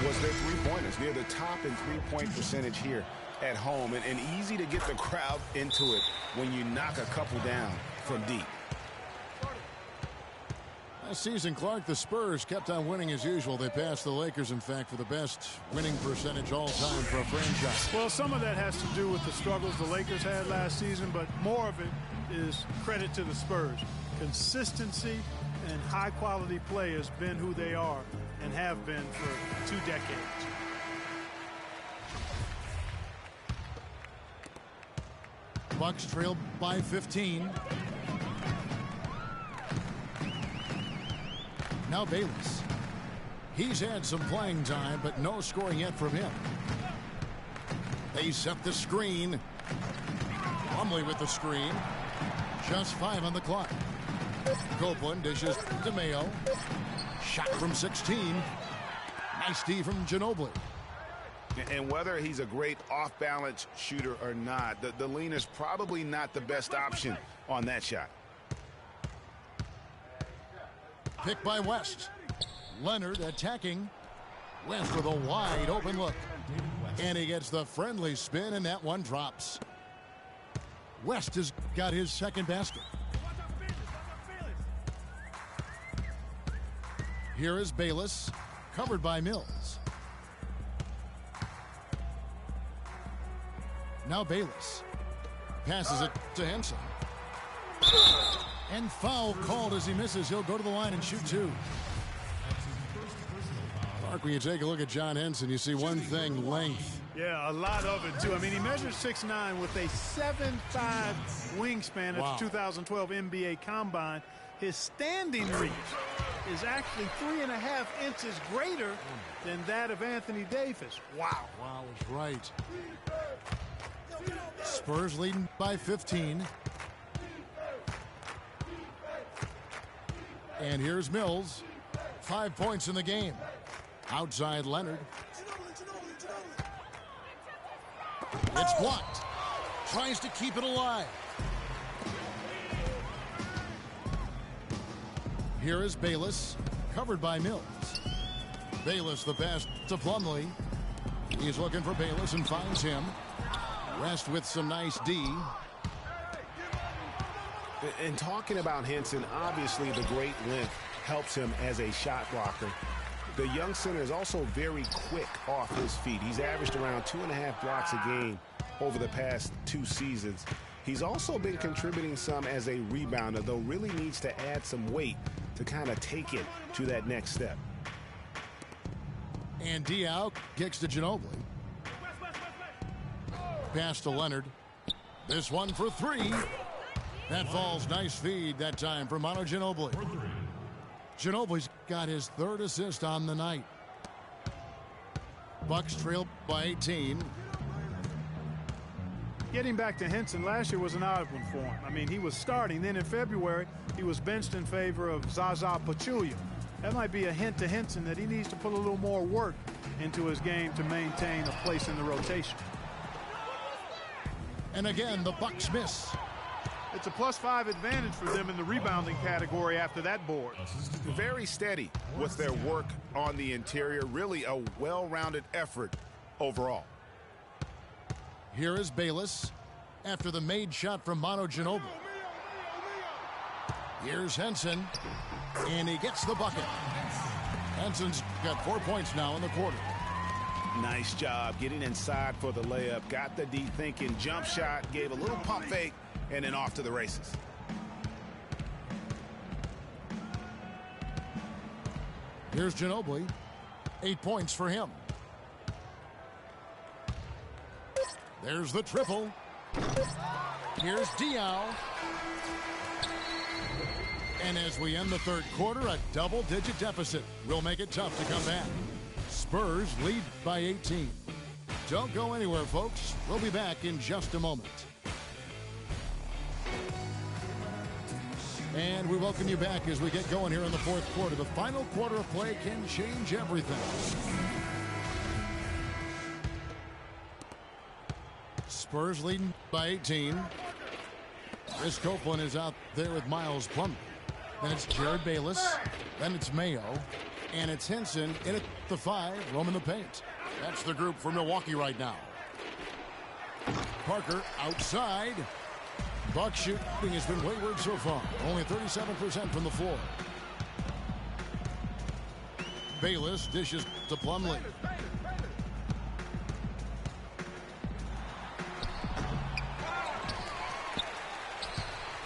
was their 3-pointers. Near the top in 3-point percentage here at home. And easy to get the crowd into it when you knock a couple down from deep. Last season, Clark, the Spurs kept on winning as usual. They passed the Lakers, in fact, for the best winning percentage all time for a franchise. Well, some of that has to do with the struggles the Lakers had last season, but more of it is credit to the Spurs. Consistency and high-quality play has been who they are and have been for 2 decades. Bucks trailed by 15. Now Bayless. He's had some playing time, but no scoring yet from him. They set the screen. Plumlee with the screen. Just 5 on the clock. Copeland dishes to Mayo. Shot from 16. Nice D from Ginobili. And whether he's a great off-balance shooter or not, the lean is probably not the best option on that shot. Pick by West. Leonard attacking. West with a wide open look. And he gets the friendly spin, and that one drops. West has got his second basket. Here is Bayless, covered by Mills. Now Bayless passes it to Henson. And foul called as he misses. He'll go to the line and shoot 2. Mark, when you take a look at John Henson, you see one thing, length. Yeah, a lot of it, too. I mean, he measures 6'9" with a 7'5" wingspan at the 2012 NBA Combine. His standing reach is actually 3.5 inches greater than that of Anthony Davis. Wow. Wow is right. Spurs leading by 15. And here's Mills. 5 points in the game. Outside Leonard. It's blocked. Tries to keep it alive. Here is Bayless, covered by Mills. Bayless the pass to Plumlee. He's looking for Bayless and finds him. West with some nice D. And talking about Henson, obviously the great length helps him as a shot blocker. The young center is also very quick off his feet. He's averaged around 2.5 blocks a game over the past 2 seasons. He's also been contributing some as a rebounder, though really needs to add some weight to kind of take it to that next step. And Diaw kicks to Ginobili. Pass to Leonard. This one for 3. That falls. Nice feed that time for Manu Ginobili. Ginobili's got his 3rd assist on the night. Bucks trail by 18. Getting back to Henson, last year was an odd one for him. I mean, he was starting. Then in February, he was benched in favor of Zaza Pachulia. That might be a hint to Henson that he needs to put a little more work into his game to maintain a place in the rotation. And again, the Bucks miss. It's a +5 advantage for them in the rebounding category after that board. Very steady with their work on the interior. Really a well-rounded effort overall. Here is Bayless after the made shot from Manu Ginobili. Here's Henson, and he gets the bucket. Henson's got 4 points now in the quarter. Nice job getting inside for the layup. Got the D thinking, jump shot, gave a little pump fake, and then off to the races. Here's Ginobili. 8 points for him. There's the triple. Here's Diaw. And as we end the 3rd quarter, a double-digit deficit will make it tough to come back. Spurs lead by 18. Don't go anywhere, folks. We'll be back in just a moment. And we welcome you back as we get going here in the 4th quarter. The final quarter of play can change everything. Spurs leading by 18. Chris Copeland is out there with Miles Plumlee. Then it's Jared Bayless. Then it's Mayo. And it's Henson in at the 5, roaming the paint. That's the group for Milwaukee right now. Parker outside. Buck shooting has been wayward so far. Only 37% from the floor. Bayless dishes to Plumlee.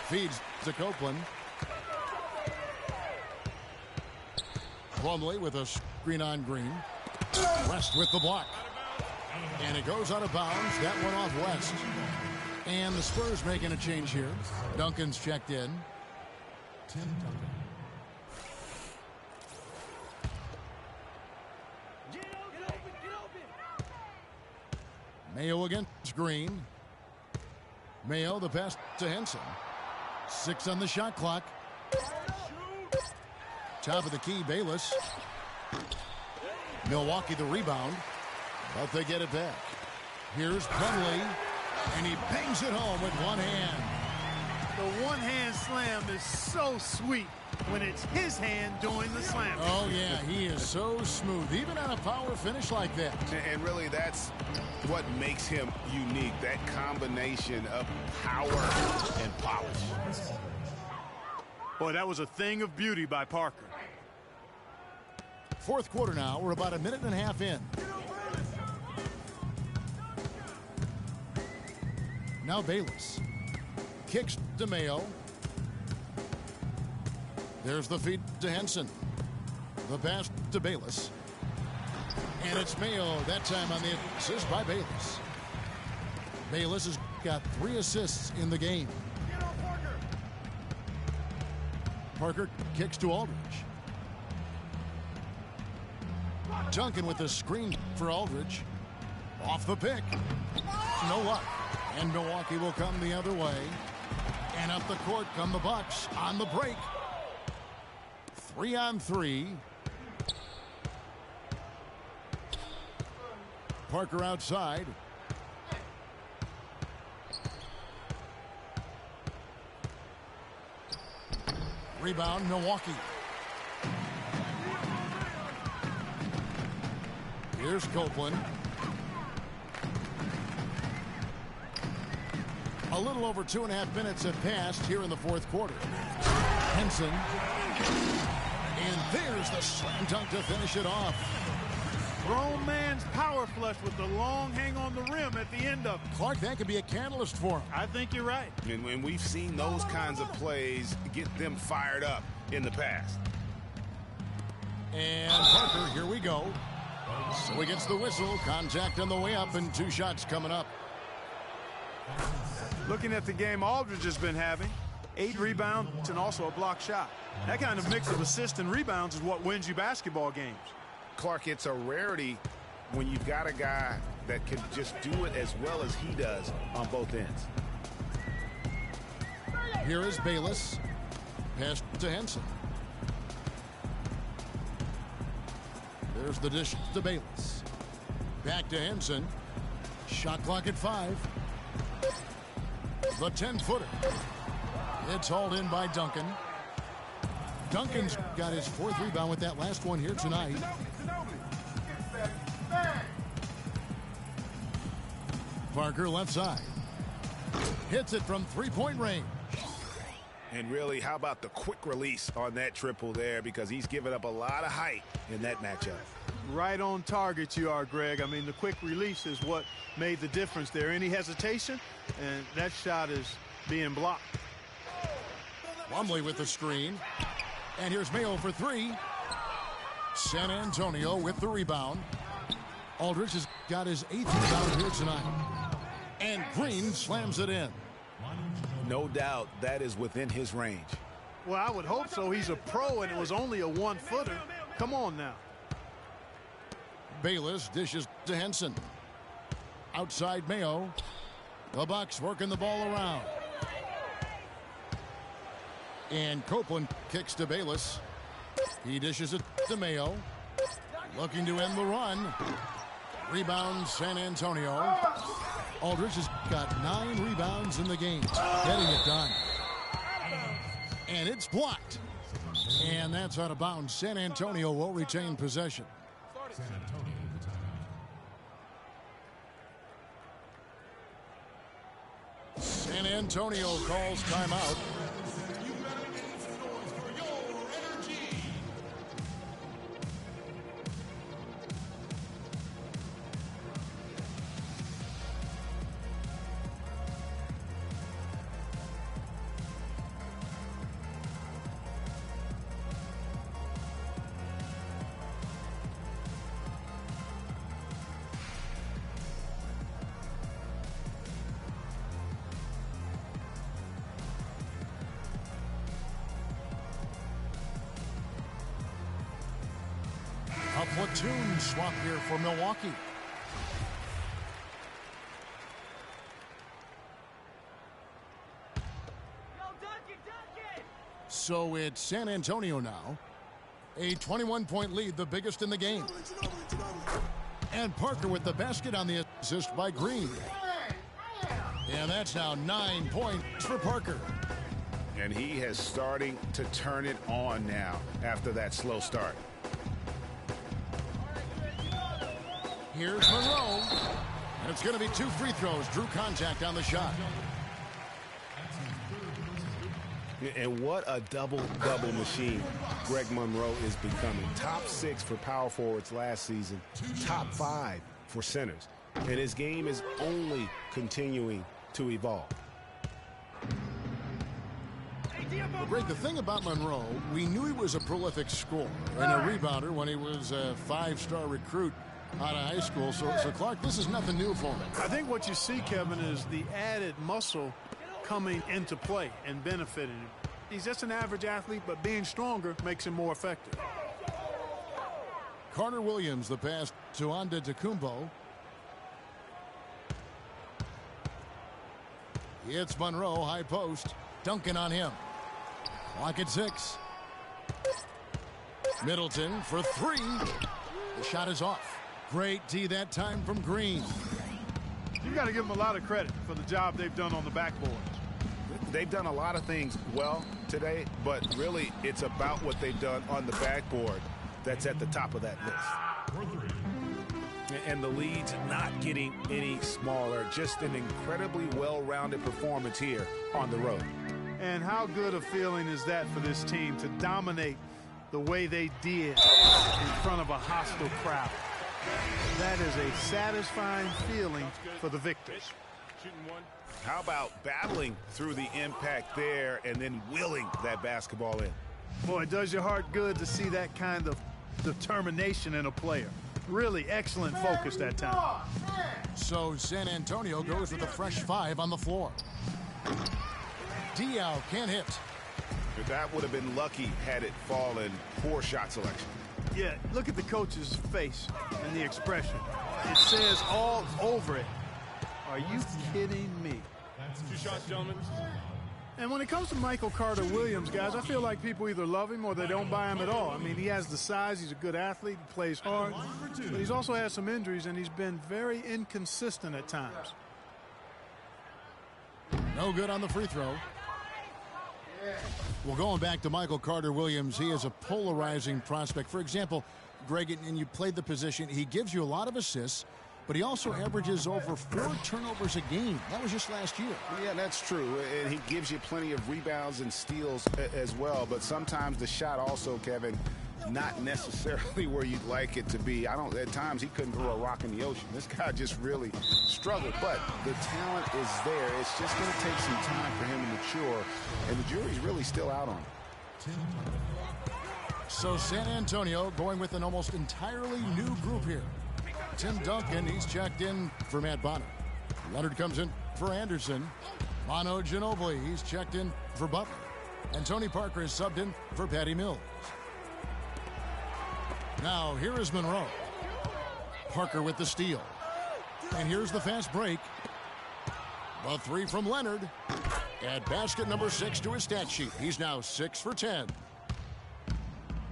Feeds to Copeland. Plumlee with a screen on Green. West with the block. And it goes out of bounds. That went off West. And the Spurs making a change here. Duncan's checked in. Tim Duncan. Mayo against Green. Mayo the pass to Henson. 6 on the shot clock. Top of the key, Bayless. Milwaukee the rebound, but they get it back. Here's Plumlee, and he bangs it home with one hand. The one-hand slam is so sweet when it's his hand doing the slam. Oh, yeah, he is so smooth, even on a power finish like that. And really, that's what makes him unique, that combination of power and polish. Boy, that was a thing of beauty by Parker. 4th quarter now. We're about a minute and a half in. Now Bayless. Kicks to Mayo. There's the feed to Henson. The pass to Bayless. And it's Mayo that time on the assist by Bayless. Bayless has got 3 assists in the game. Parker kicks to Aldridge. Duncan with the screen for Aldridge. Off the pick. No luck. And Milwaukee will come the other way. And up the court come the Bucks on the break. 3 on 3. Parker outside. Rebound, Milwaukee. Here's Copeland. A little over 2.5 minutes have passed here in the fourth quarter. Henson. And there's the slam dunk to finish it off. Grown man's power flush with the long hang on the rim at the end of it. Clark, that could be a catalyst for him. I think you're right. And we've seen those kinds of plays get them fired up in the past. And Parker, here we go. So he gets the whistle. Contact on the way up and 2 shots coming up. Looking at the game Aldridge has been having, 8 rebounds and also a block shot. That kind of mix of assists and rebounds is what wins you basketball games. Clark, it's a rarity when you've got a guy that can just do it as well as he does on both ends. Here is Bayless. Pass to Henson. There's the dish to Bayless. Back to Henson. Shot clock at 5. The 10-footer. It's hauled in by Duncan. Duncan's got his 4th rebound with that last one here tonight. Parker left side. Hits it from 3-point range. And really, how about the quick release on that triple there, because he's given up a lot of height in that matchup. Right on target you are, Greg. I mean, the quick release is what made the difference there. Any hesitation, and that shot is being blocked. Plumlee with the screen. And here's Mayo for 3. San Antonio with the rebound. Aldridge has got his 8th rebound here tonight. And Green slams it in. No doubt that is within his range. Well, I would hope so. He's a pro, and it was only a 1-footer. Come on now. Bayless dishes to Henson. Outside Mayo. The Bucks working the ball around. And Copeland kicks to Bayless. He dishes it to Mayo. Looking to end the run. Rebound San Antonio. Aldridge has got 9 rebounds in the game. Getting it done. And it's blocked. And that's out of bounds. San Antonio will retain possession. San Antonio calls timeout. A platoon swap here for Milwaukee. So it's San Antonio now. A 21-point lead, the biggest in the game. And Parker with the basket on the assist by Green. And that's now 9 points for Parker. And he is starting to turn it on now after that slow start. Here's Monroe. And it's going to be 2 free throws. Drew contact on the shot. And what a double-double machine Greg Monroe is becoming. Top 6 for power forwards last season. Top 5 for centers. And his game is only continuing to evolve. Greg, the thing about Monroe, we knew he was a prolific scorer and a rebounder when he was a 5-star recruit out of high school. So Clark, this is nothing new for him. I think what you see, Kevin, is the added muscle coming into play and benefiting him. He's just an average athlete, but being stronger makes him more effective. Carter Williams, the pass to Antetokounmpo. It's Monroe, high post. Duncan on him. Clock at 6. Middleton for 3. The shot is off. Great D that time from Green. You got to give them a lot of credit for the job they've done on the backboards. They've done a lot of things well today, but really it's about what they've done on the backboard that's at the top of that list. And the lead's not getting any smaller. Just an incredibly well-rounded performance here on the road. And how good a feeling is that for this team to dominate the way they did in front of a hostile crowd? That is a satisfying feeling for the victors. How about battling through the impact there and then willing that basketball in? Boy, it does your heart good to see that kind of determination in a player. Really excellent focus that time. So San Antonio goes with a fresh 5 on the floor. Diaw can't hit. But that would have been lucky had it fallen. Poor shot selection. Yeah, look at the coach's face and the expression. It says all over it. Are you kidding me? 2 shots, gentlemen. And when it comes to Michael Carter-Williams, guys, I feel like people either love him or they don't buy him at all. I mean, he has the size. He's a good athlete. He plays hard. But he's also had some injuries, and he's been very inconsistent at times. No good on the free throw. Well, going back to Michael Carter-Williams, he is a polarizing prospect. For example, Greg, and you played the position, he gives you a lot of assists, but he also averages over 4 turnovers a game. That was just last year. Yeah, that's true. And he gives you plenty of rebounds and steals as well. But sometimes the shot also, Kevin, not necessarily where you'd like it to be. At times he couldn't throw a rock in the ocean. This guy just really struggled. But the talent is there. It's just going to take some time for him to mature. And the jury's really still out on him. So San Antonio going with an almost entirely new group here. Tim Duncan, he's checked in for Matt Bonner. Leonard comes in for Anderson. Manu Ginobili, he's checked in for Butler. And Tony Parker is subbed in for Patty Mills. Now, here is Monroe. Parker with the steal. And here's the fast break. The 3 from Leonard. Add basket number 6 to his stat sheet. He's now 6 for 10.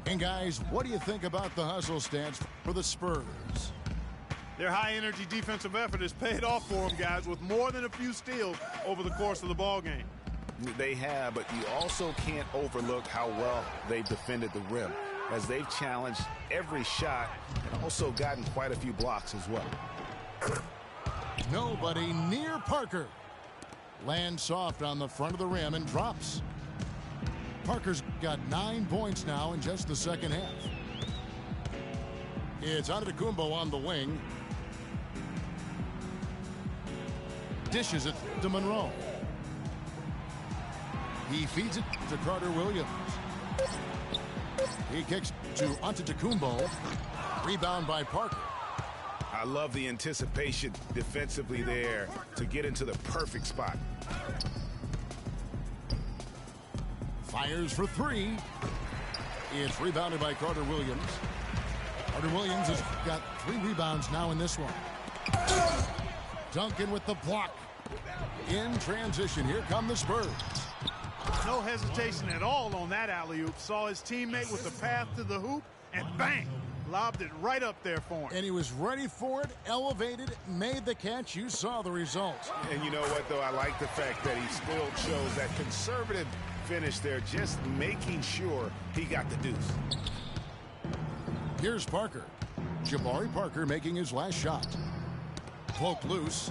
And guys, what do you think about the hustle stats for the Spurs? Their high-energy defensive effort has paid off for them, guys, with more than a few steals over the course of the ballgame. They have, but you also can't overlook how well they've defended the rim, as they've challenged every shot and also gotten quite a few blocks as well. Nobody near Parker. Lands soft on the front of the rim and drops. Parker's got 9 points now in just the second half. It's Antetokounmpo on the wing. Dishes it to Monroe. He feeds it to Carter-Williams. He kicks to Antetokounmpo. Rebound by Parker. I love the anticipation defensively there to get into the perfect spot. Fires for 3. It's rebounded by Carter-Williams. Carter-Williams has got 3 rebounds now in this one. Duncan with the block. In transition, here come the Spurs. No hesitation at all on that alley-oop. Saw his teammate with the path to the hoop, and bang! Lobbed it right up there for him. And he was ready for it, elevated, made the catch. You saw the result. And you know what, though? I like the fact that he still chose that conservative finish there, just making sure he got the deuce. Here's Parker. Jabari Parker making his last shot. Poked loose.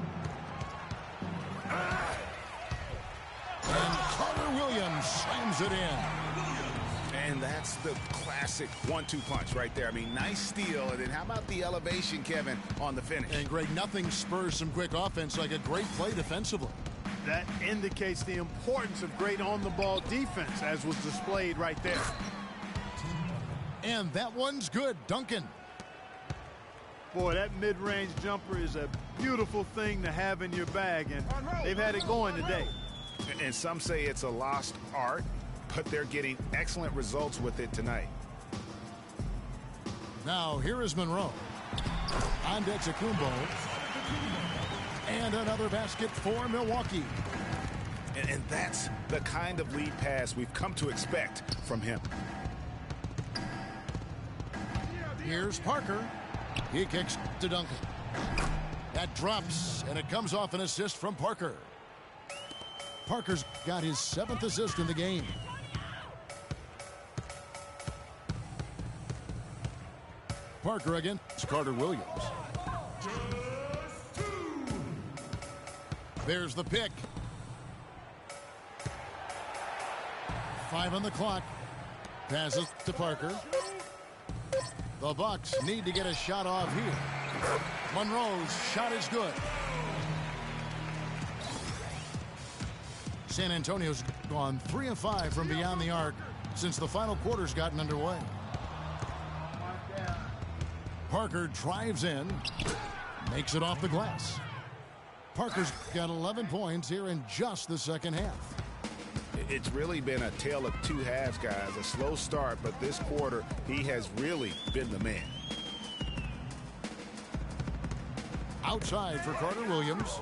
And Carter-Williams slams it in. And that's the classic 1-2 punch right there. I mean, nice steal. And then how about the elevation, Kevin, on the finish? And Greg, nothing spurs some quick offense like a great play defensively. That indicates the importance of great on-the-ball defense, as was displayed right there. And that one's good. Duncan. Boy, that mid-range jumper is a beautiful thing to have in your bag, and they've had it going today. And some say it's a lost art, but they're getting excellent results with it tonight. Now, here is Monroe. Antetokounmpo. And another basket for Milwaukee. And that's the kind of lead pass we've come to expect from him. Here's Parker. He kicks to Duncan. That drops, and it comes off an assist from Parker. Parker's got his 7th assist in the game. Parker against Carter-Williams. Just 2. There's the pick. 5 on the clock. Passes to Parker. The Bucks need to get a shot off here. Monroe's shot is good. San Antonio's gone 3 of 5 from beyond the arc since the final quarter's gotten underway. Parker drives in, makes it off the glass. Parker's got 11 points here in just the second half. It's really been a tale of two halves, guys. A slow start, but this quarter, he has really been the man. Outside for Carter Williams.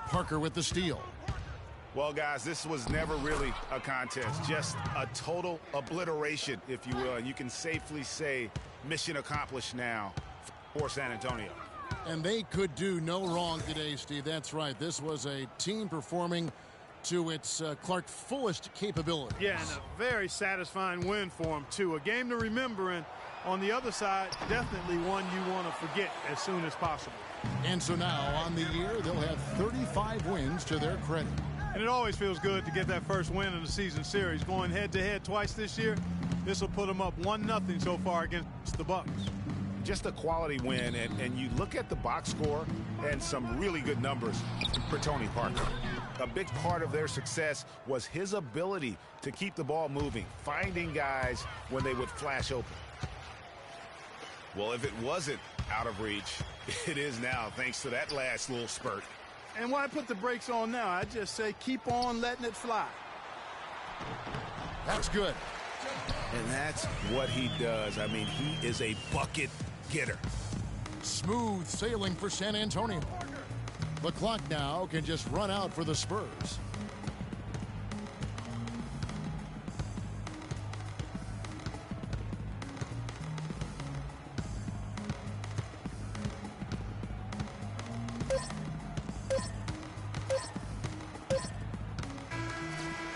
Parker with the steal. Well, guys, this was never really a contest. Just a total obliteration, if you will. And you can safely say mission accomplished now for San Antonio. And they could do no wrong today, Steve. That's right. This was a team performing to its Clark fullest capability. Yeah, and a very satisfying win for him, too. A game to remember, and on the other side, definitely one you want to forget as soon as possible. And so now, on the year, they'll have 35 wins to their credit. And it always feels good to get that first win in the season series. Going head-to-head twice this year, this will put them up 1-0 so far against the Bucks. Just a quality win, and you look at the box score and some really good numbers for Tony Parker. A big part of their success was his ability to keep the ball moving, finding guys when they would flash open. Well, if it wasn't out of reach, it is now, thanks to that last little spurt. And why put the brakes on now? I just say keep on letting it fly. That's good. And that's what he does. I mean, he is a bucket getter. Smooth sailing for San Antonio. The clock now can just run out for the Spurs.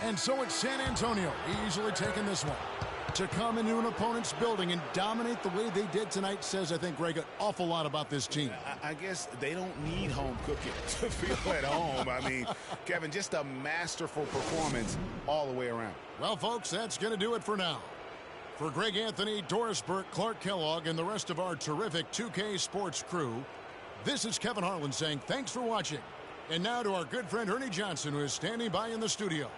And so it's San Antonio easily taking this one. To come into an opponent's building and dominate the way they did tonight says, I think, Greg, an awful lot about this team. I guess they don't need home cooking to feel at home. I mean, Kevin, just a masterful performance all the way around. Well, folks, that's going to do it for now. For Greg Anthony, Doris Burke, Clark Kellogg, and the rest of our terrific 2K Sports crew, this is Kevin Harlan saying thanks for watching. And now to our good friend Ernie Johnson, who is standing by in the studio.